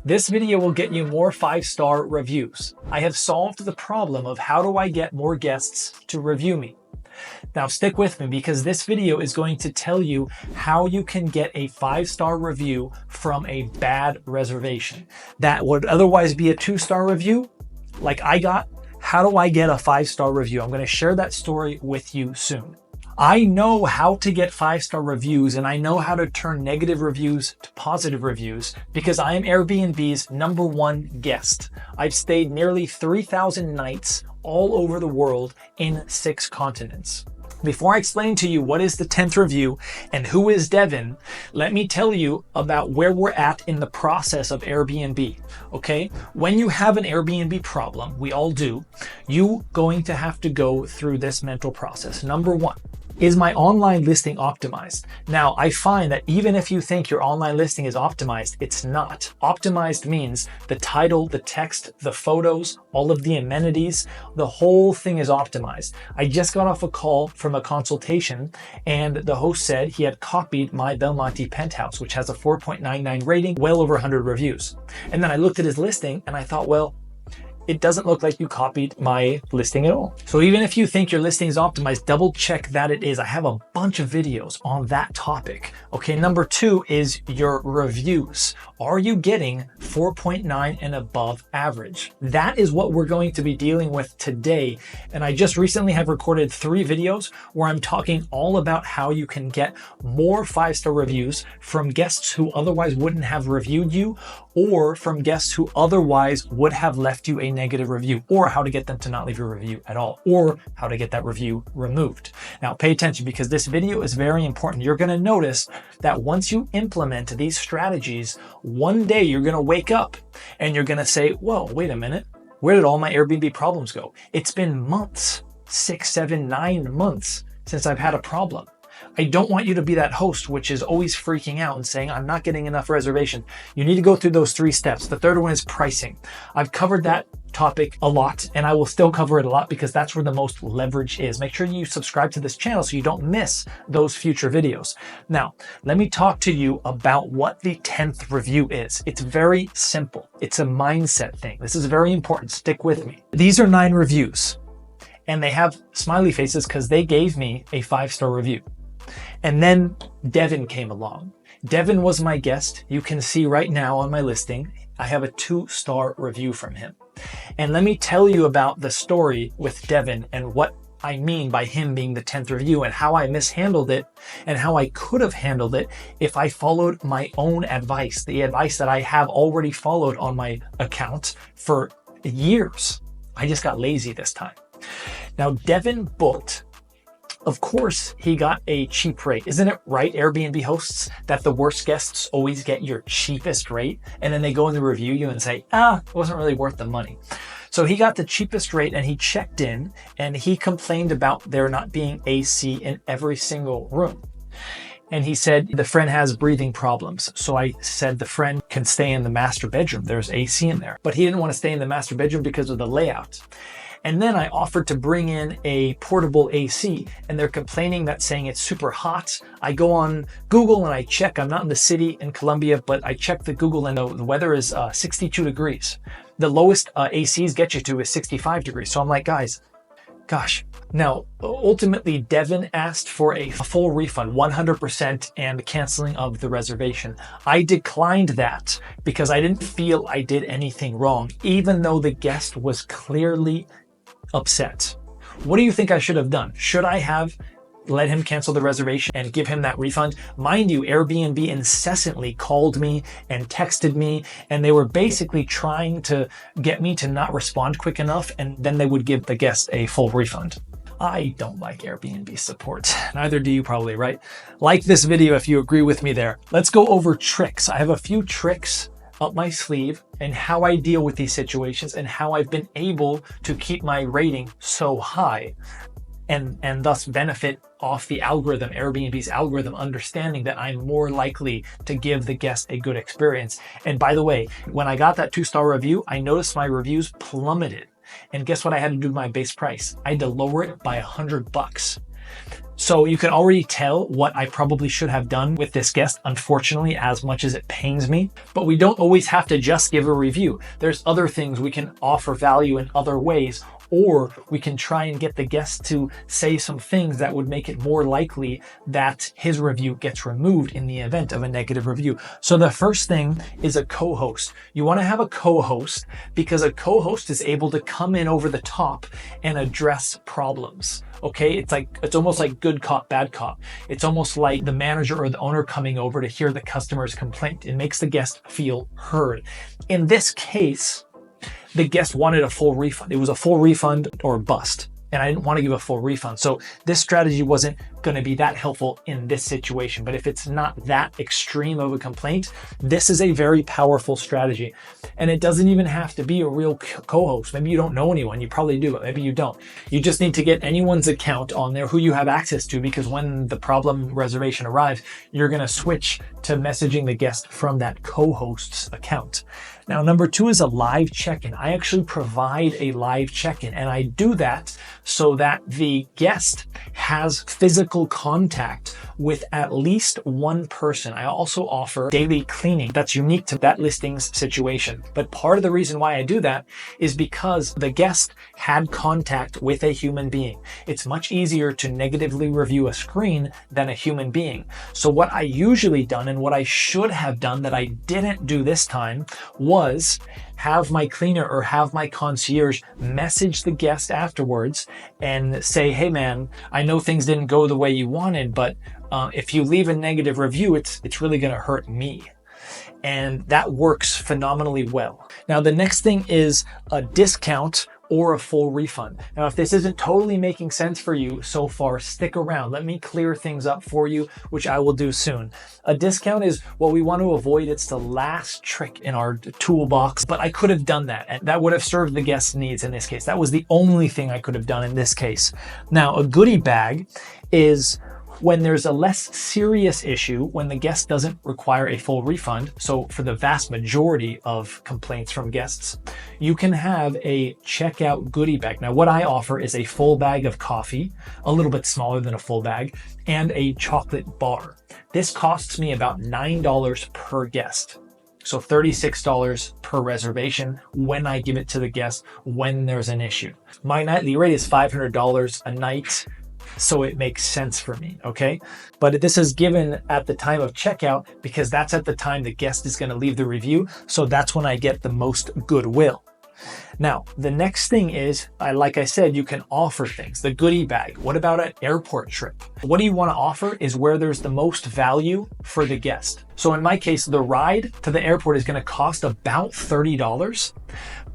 This video will get you more 5-star reviews. I have solved the problem of how do I get more guests to review me. Now stick with me because this video is going to tell you how you can get a 5-star review from a bad reservation. That would otherwise be a 2-star review like I got. How do I get a 5-star review? I'm going to share that story with you soon. I know how to get 5-star reviews and I know how to turn negative reviews to positive reviews because I am Airbnb's #1 guest. I've stayed nearly 3,000 nights all over the world in 6 continents. Before I explain to you what is the 10th review and who is Devin, let me tell you about where we're at in the process of Airbnb, okay? When you have an Airbnb problem, we all do, you're going to have to go through this mental process. Number 1, is my online listing optimized? Now, I find that even if you think your online listing is optimized, it's not. Optimized means the title, the text, the photos, all of the amenities, the whole thing is optimized. I just got off a call from a consultation and the host said he had copied my Belmonte penthouse, which has a 4.99 rating, well over 100 reviews. And then I looked at his listing and I thought, well, it doesn't look like you copied my listing at all. So even if you think your listing is optimized, double check that it is. I have a bunch of videos on that topic. Okay, number 2 is your reviews. Are you getting 4.9 and above average? That is what we're going to be dealing with today. And I just recently have recorded 3 videos where I'm talking all about how you can get more 5-star reviews from guests who otherwise wouldn't have reviewed you, or from guests who otherwise would have left you a negative review, or how to get them to not leave a review at all, or how to get that review removed. Now pay attention because this video is very important. You're going to notice that once you implement these strategies, one day you're going to wake up and you're going to say, whoa, wait a minute, where did all my Airbnb problems go? It's been months, 6, 7, 9 months since I've had a problem. I don't want you to be that host which is always freaking out and saying, I'm not getting enough reservation. You need to go through those 3 steps. The third one is pricing. I've covered that topic a lot and I will still cover it a lot because that's where the most leverage is. Make sure you subscribe to this channel so you don't miss those future videos. Now, let me talk to you about what the 10th review is. It's very simple. It's a mindset thing. This is very important. Stick with me. These are 9 reviews and they have smiley faces because they gave me a 5-star review. And then Devin came along. Devin was my guest. You can see right now on my listing, I have a 2-star review from him. And let me tell you about the story with Devin and what I mean by him being the 10th review and how I mishandled it and how I could have handled it if I followed my own advice, the advice that I have already followed on my account for years. I just got lazy this time. Now, Devin booked. Of course, he got a cheap rate. Isn't it right, Airbnb hosts, that the worst guests always get your cheapest rate? And then they go in the review you and say, it wasn't really worth the money. So he got the cheapest rate and he checked in and he complained about there not being AC in every single room. And he said the friend has breathing problems. So I said the friend can stay in the master bedroom. There's AC in there. But he didn't want to stay in the master bedroom because of the layout. And then I offered to bring in a portable AC and they're complaining that saying it's super hot. I go on Google and I check, I'm not in the city in Colombia, but I check the Google and the weather is 62 degrees. The lowest ACs get you to is 65 degrees. So I'm like, guys, gosh. Now, ultimately, Devin asked for a full refund, 100% and canceling of the reservation. I declined that because I didn't feel I did anything wrong, even though the guest was clearly upset. What do you think I should have done? Should I have let him cancel the reservation and give him that refund? Mind you, Airbnb incessantly called me and texted me, and they were basically trying to get me to not respond quick enough, and then they would give the guest a full refund. I don't like Airbnb support. Neither do you probably, right? Like this video if you agree with me there. Let's go over tricks. I have a few tricks up my sleeve and how I deal with these situations and how I've been able to keep my rating so high and thus benefit off the algorithm, Airbnb's algorithm, understanding that I'm more likely to give the guest a good experience. And by the way, when I got that 2-star review, I noticed my reviews plummeted. And guess what I had to do to my base price? I had to lower it by $100. So you can already tell what I probably should have done with this guest, unfortunately, as much as it pains me. But we don't always have to just give a review. There's other things we can offer value in other ways, or we can try and get the guest to say some things that would make it more likely that his review gets removed in the event of a negative review. So the first thing is a co-host. You want to have a co-host because a co-host is able to come in over the top and address problems. Okay, it's almost like good cop, bad cop. It's almost like the manager or the owner coming over to hear the customer's complaint. It makes the guest feel heard. In this case, the guest wanted a full refund. It was a full refund or bust. And I didn't want to give a full refund. So this strategy wasn't going to be that helpful in this situation. But if it's not that extreme of a complaint, this is a very powerful strategy. And it doesn't even have to be a real co-host. Maybe you don't know anyone. You probably do, but maybe you don't. You just need to get anyone's account on there who you have access to, because when the problem reservation arrives, you're going to switch to messaging the guest from that co-host's account. Now, number 2 is a live check-in. I actually provide a live check-in, and I do that so that the guest has physical contact with at least one person. I also offer daily cleaning that's unique to that listing's situation. But part of the reason why I do that is because the guest had contact with a human being. It's much easier to negatively review a screen than a human being. So what I usually done and what I should have done that I didn't do this time was have my cleaner or have my concierge message the guest afterwards and say, hey man, I know things didn't go the way you wanted, but if you leave a negative review, it's really going to hurt me. And that works phenomenally well. Now, the next thing is a discount or a full refund. Now, if this isn't totally making sense for you so far, stick around. Let me clear things up for you, which I will do soon. A discount is what we want to avoid. It's the last trick in our toolbox, but I could have done that, and that would have served the guest's needs in this case. That was the only thing I could have done in this case. Now, a goodie bag is when there's a less serious issue, when the guest doesn't require a full refund. So for the vast majority of complaints from guests, you can have a checkout goodie bag. Now, what I offer is a full bag of coffee, a little bit smaller than a full bag, and a chocolate bar. This costs me about $9 per guest. So $36 per reservation when I give it to the guest when there's an issue. My nightly rate is $500 a night. So it makes sense for me, okay? But this is given at the time of checkout because that's at the time the guest is going to leave the review. So that's when I get the most goodwill. Now, the next thing is, like I said, you can offer things. The goodie bag. What about an airport trip? What do you want to offer is where there's the most value for the guest. So in my case, the ride to the airport is going to cost about $30.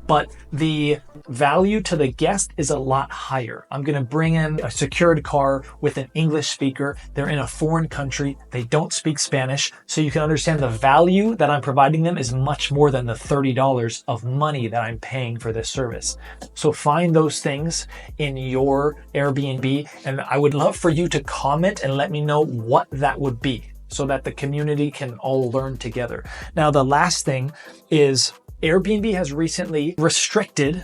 But the value to the guest is a lot higher. I'm going to bring in a secured car with an English speaker. They're in a foreign country. They don't speak Spanish. So you can understand the value that I'm providing them is much more than the $30 of money that I'm paying for this service. So find those things in your Airbnb. And I would love for you to comment and let me know what that would be so that the community can all learn together. Now, the last thing is Airbnb has recently restricted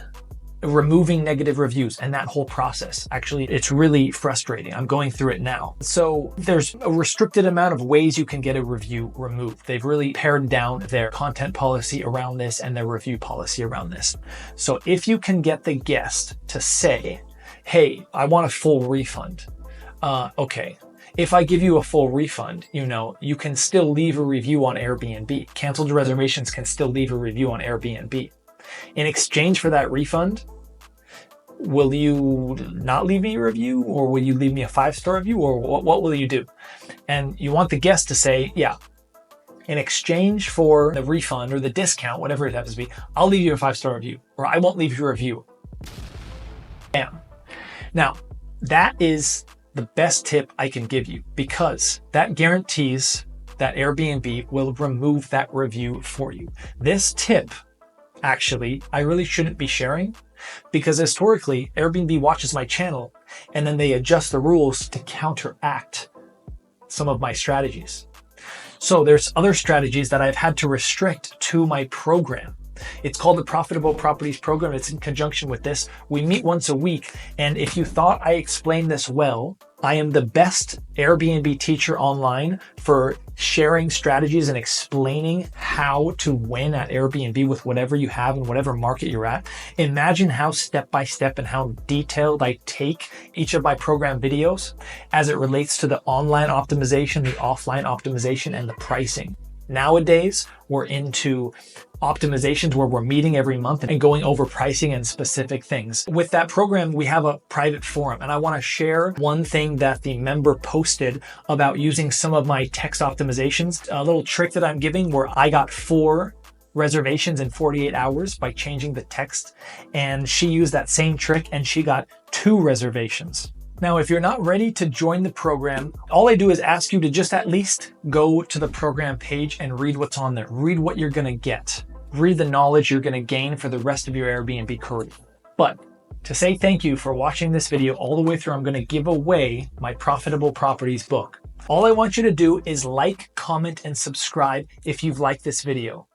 removing negative reviews and that whole process. Actually, it's really frustrating. I'm going through it now. So there's a restricted amount of ways you can get a review removed. They've really pared down their content policy around this and their review policy around this. So if you can get the guest to say, hey, I want a full refund. Okay. If I give you a full refund, you can still leave a review on Airbnb. Canceled reservations can still leave a review on Airbnb. In exchange for that refund, will you not leave me a review, or will you leave me a 5-star review, or what will you do? And you want the guest to say, yeah, in exchange for the refund or the discount, whatever it happens to be, I'll leave you a 5-star review, or I won't leave you a review. Bam. Now, that is the best tip I can give you, because that guarantees that Airbnb will remove that review for you. This tip, actually, I really shouldn't be sharing, because historically, Airbnb watches my channel and then they adjust the rules to counteract some of my strategies. So there's other strategies that I've had to restrict to my program. It's called the Profitable Properties Program. It's in conjunction with this. We meet once a week. And if you thought I explained this well, I am the best Airbnb teacher online for sharing strategies and explaining how to win at Airbnb with whatever you have in whatever market you're at. Imagine how step by step and how detailed I take each of my program videos as it relates to the online optimization, the offline optimization, and the pricing. Nowadays, we're into optimizations where we're meeting every month and going over pricing and specific things. With that program, we have a private forum, and I want to share one thing that the member posted about using some of my text optimizations, a little trick that I'm giving where I got 4 reservations in 48 hours by changing the text, and she used that same trick and she got 2 reservations. Now, if you're not ready to join the program, all I do is ask you to just at least go to the program page and read what's on there. Read what you're going to get. Read the knowledge you're going to gain for the rest of your Airbnb career. But to say thank you for watching this video all the way through, I'm going to give away my Profitable Properties book. All I want you to do is like, comment, and subscribe if you've liked this video.